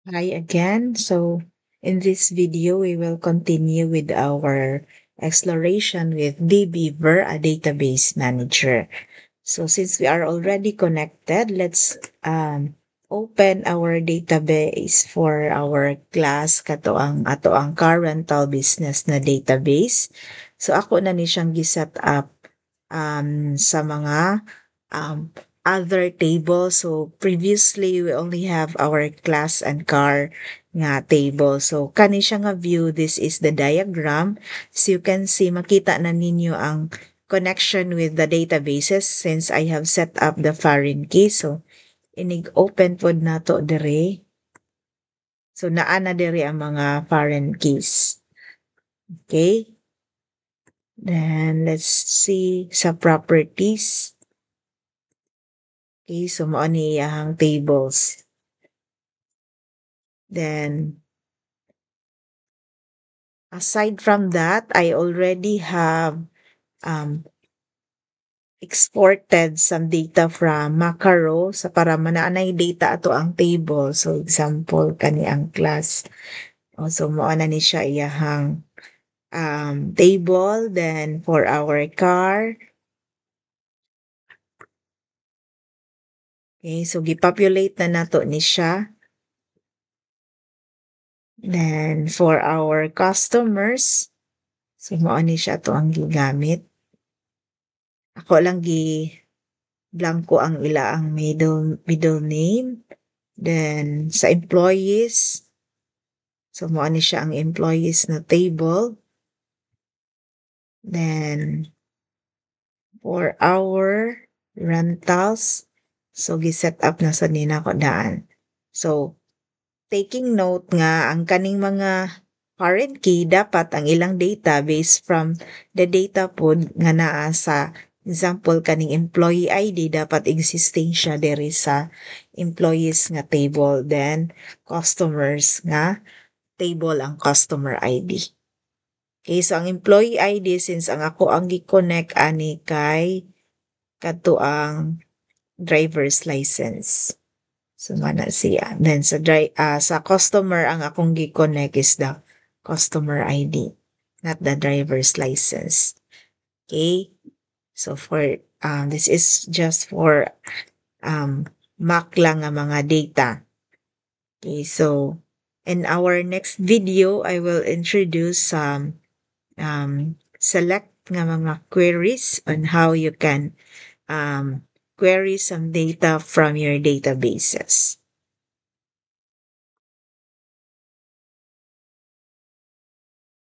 Hi again. So, in this video, we will continue with our exploration with dbeaver, a database manager. So, since we are already connected, let's open our database for our class kato ang ato ang car rental business na database. So, ako na ni siyang giset up sa mga um, other table. So previously we only have our class and car nga table. So kani siya nga view, this is the diagram. So you can see makita na ninyo ang connection with the databases since I have set up the foreign key. So inig open pod nato dire. So naa na dire ang mga foreign keys. Okay? Then let's see sa properties. Okay, so mao ni iyahang tables. Then, aside from that, I already have um, exported some data from Macaro sa para manaanay data ato ang table. So, example, kani ang class. So, mao na ni siya iyahang table. Then, for our car, okay, so gipopulate na nato ni siya. Then, for our customers, so mao ni siya to ang gigamit. Ako lang blanco ang ilaang middle name. Then sa employees, so mao ni siya ang employees na table. Then for our rentals, so giset up na sa nina ko daan. So taking note nga ang kaning mga foreign key dapat ang ilang data based from the data pod nga naa sa example kaning employee ID dapat existing siya diri sa employees nga table, then customers nga table ang customer ID. Okay, so ang employee ID since ang ako ang gi-connect ani kay kadto ang driver's license. So mana siya. Then sa customer ang akong gi-connect is the customer ID, not the driver's license. Okay? So for this is just for mock lang nga mga data. Okay, so in our next video, I will introduce some select nga mga queries on how you can query some data from your databases.